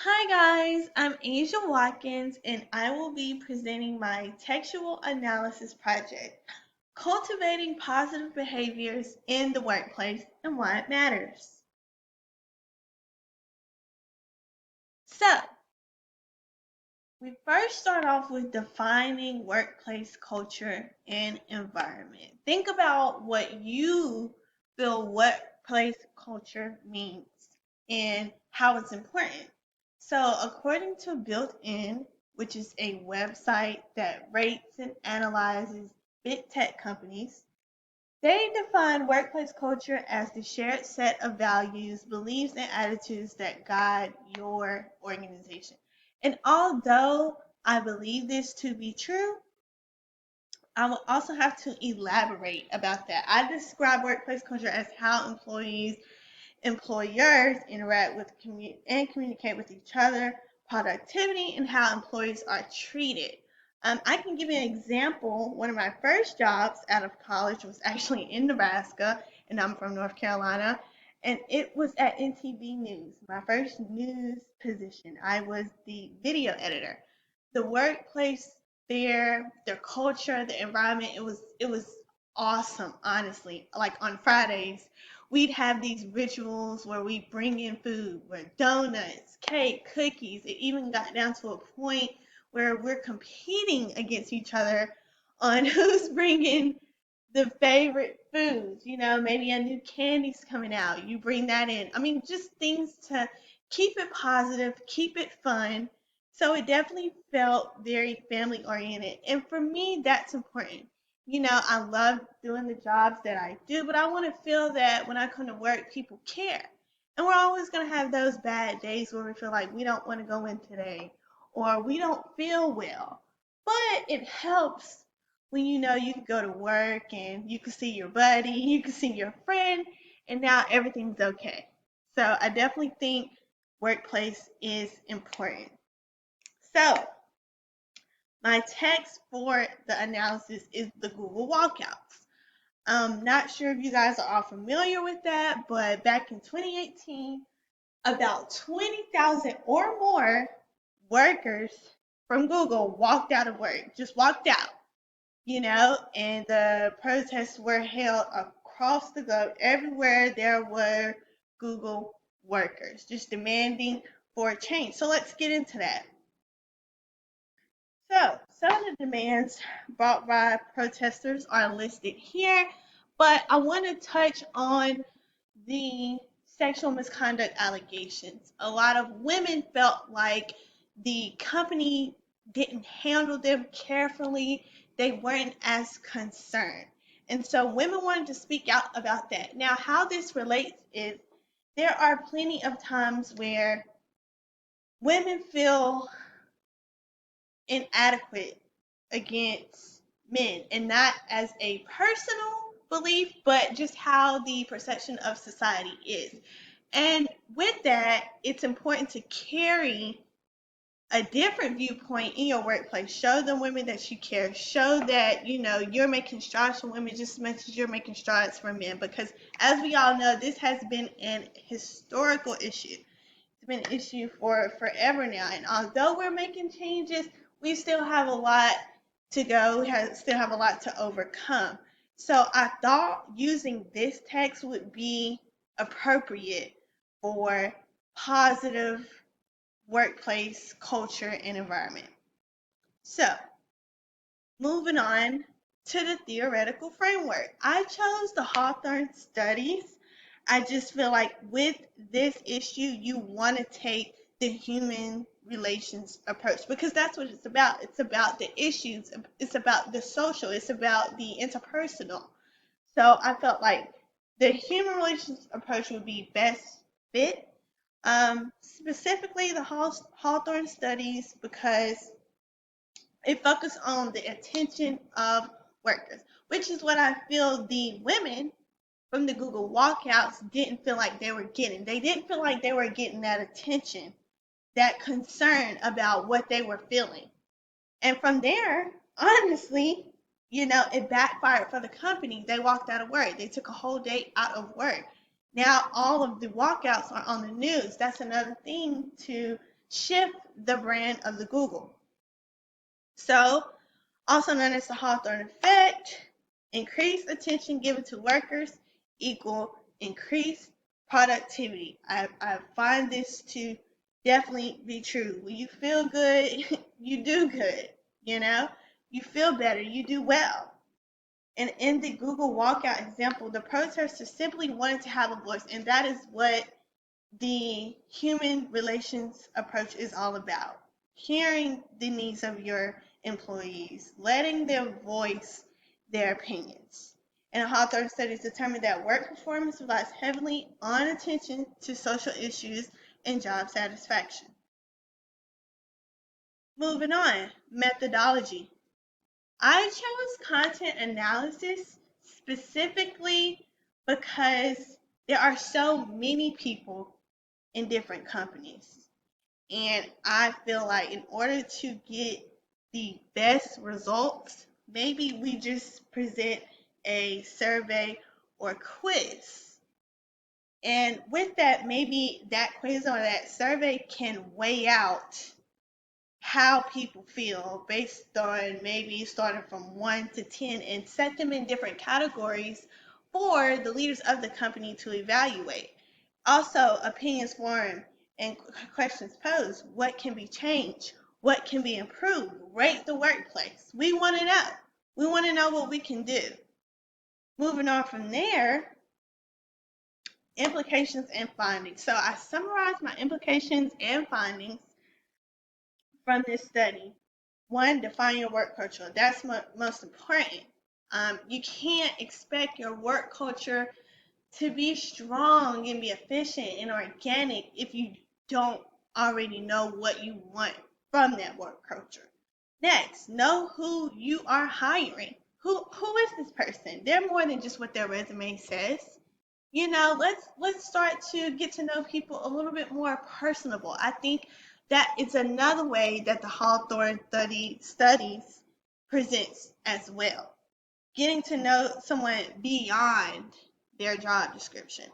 Hi guys, I'm Asia Watkins and I will be presenting my textual analysis project, Cultivating Positive Behaviors in the Workplace and Why It Matters. So, we first start off with defining workplace culture and environment. Think about what you feel workplace culture means and how it's important. So, according to Built In, which is a website that rates and analyzes big tech companies, they define workplace culture as the shared set of values, beliefs, and attitudes that guide your organization. And although I believe this to be true, I will also have to elaborate about that. I describe workplace culture as how employers interact with and communicate with each other, productivity, and how employees are treated. I can give you an example. One of my first jobs out of college was actually in Nebraska, and I'm from North Carolina, and it was at NTV News, my first news position. I was the video editor. The workplace there, their culture, the environment, it was awesome, honestly. Like on Fridays, we'd have these rituals where we bring in food, where donuts, cake, cookies. It even got down to a point where we're competing against each other on who's bringing the favorite foods. Maybe a new candy's coming out. You bring that in. I mean, just things to keep it positive, keep it fun. So it definitely felt very family oriented. And for me, that's important. I love doing the jobs that I do, but I want to feel that when I come to work, people care. And we're always going to have those bad days where we feel like we don't want to go in today or we don't feel well. But it helps when you can go to work and you can see your buddy, you can see your friend, and now everything's okay. So I definitely think workplace is important. So my text for the analysis is the Google walkouts. Not sure if you guys are all familiar with that, but back in 2018, about 20,000 or more workers from Google walked out of work, just walked out, and the protests were held across the globe. Everywhere there were Google workers just demanding for a change. So let's get into that. So, some of the demands brought by protesters are listed here, but I want to touch on the sexual misconduct allegations. A lot of women felt like the company didn't handle them carefully, they weren't as concerned. And so, women wanted to speak out about that. Now, how this relates is there are plenty of times where women feel inadequate against men, and not as a personal belief, but just how the perception of society is. And with that, it's important to carry a different viewpoint in your workplace. Show the women that you care. Show that you're making strides for women just as much as you're making strides for men. Because as we all know, this has been an historical issue. It's been an issue for forever now. And although we're making changes, we still have a lot to go. Still have a lot to overcome. So I thought using this text would be appropriate for positive workplace culture and environment. So moving on to the theoretical framework. I chose the Hawthorne studies. I just feel like with this issue, you want to take the human relations approach because that's what it's about. It's about the issues, it's about the social, it's about the interpersonal. So I felt like the human relations approach would be best fit. Specifically, the Hawthorne studies because it focused on the attention of workers, which is what I feel the women from the Google walkouts didn't feel like they were getting. They didn't feel like they were getting that attention, that concern about what they were feeling. And from there, honestly, it backfired for the company. They walked out of work. They took a whole day out of work. Now all of the walkouts are on the news. That's another thing to shift the brand of the Google. So, also known as the Hawthorne effect, increased attention given to workers equal increased productivity. I find this to definitely be true. When you feel good, you do good, you know? You feel better, you do well. And in the Google walkout example, the protesters simply wanted to have a voice, and that is what the human relations approach is all about. Hearing the needs of your employees, letting them voice their opinions. And Hawthorne studies determined that work performance relies heavily on attention to social issues and job satisfaction. Moving on, methodology. I chose content analysis specifically because there are so many people in different companies. And I feel like in order to get the best results, maybe we just present a survey or quiz. And with that, maybe that quiz or that survey can weigh out how people feel based on maybe starting from 1 to 10 and set them in different categories for the leaders of the company to evaluate. Also, opinions formed and questions posed. What can be changed? What can be improved? Rate the workplace. We want to know. We want to know what we can do. Moving on from there, implications and findings. So I summarized my implications and findings from this study. One, define your work culture. That's most important. You can't expect your work culture to be strong and be efficient and organic if you don't already know what you want from that work culture. Next, know who you are hiring. Who is this person? They're more than just what their resume says. Let's start to get to know people a little bit more personable. I think that is another way that the Hawthorne studies presents as well. Getting to know someone beyond their job description.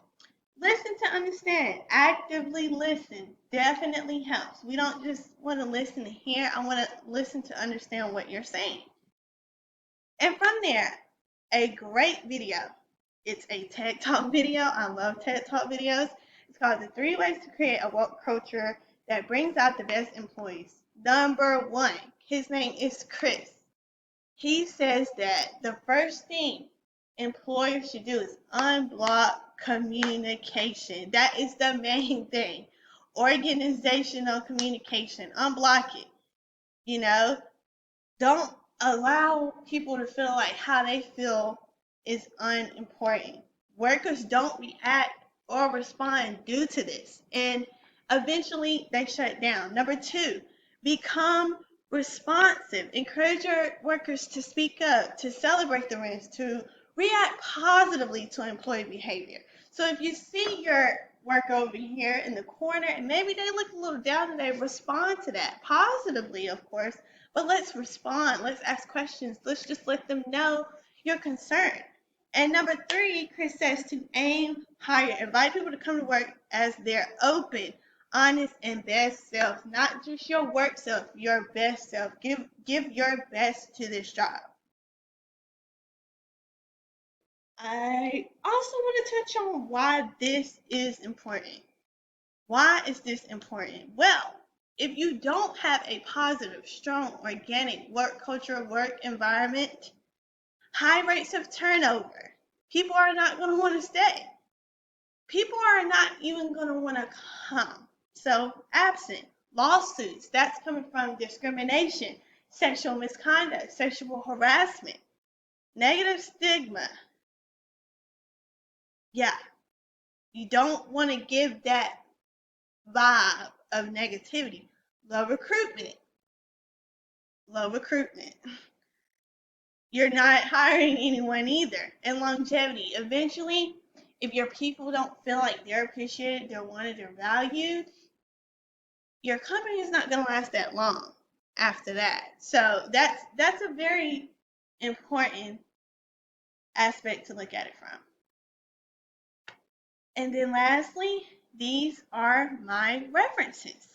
Listen to understand. Actively listen definitely helps. We don't just want to listen to hear. I want to listen to understand what you're saying. And from there, a great video. It's a TED Talk video. I love TED Talk videos. It's called The 3 Ways to Create a Work Culture That Brings Out the Best Employees. Number 1, his name is Chris. He says that the first thing employers should do is unblock communication. That is the main thing. Organizational communication. Unblock it. You know, don't allow people to feel like how they feel is unimportant. Workers don't react or respond due to this, and eventually they shut down. Number 2, become responsive. Encourage your workers to speak up, to celebrate the wins, to react positively to employee behavior. So if you see your worker over here in the corner and maybe they look a little down today, respond to that positively, of course, but let's respond. Let's ask questions. Let's just let them know you're concerned. And number 3, Chris says to aim higher. Invite people to come to work as their open, honest, and best self. Not just your work self, your best self. Give your best to this job. I also want to touch on why this is important. Why is this important? Well, if you don't have a positive, strong, organic work culture, work environment, high rates of turnover, people are not going to want to stay. People are not even going to want to come. So, absent, lawsuits, that's coming from discrimination, sexual misconduct, sexual harassment, negative stigma. Yeah, you don't want to give that vibe of negativity. Low recruitment. Low recruitment. You're not hiring anyone either. And longevity. Eventually, if your people don't feel like they're appreciated, they're wanted, they're valued, your company is not going to last that long after that. So that's a very important aspect to look at it from. And then lastly, these are my references.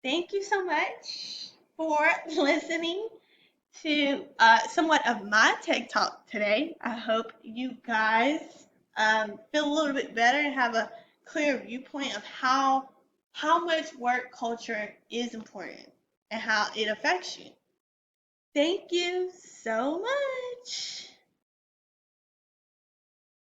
Thank you so much for listening to somewhat of my tech talk today. I hope you guys feel a little bit better and have a clear viewpoint of how much work culture is important and how it affects you. Thank you so much.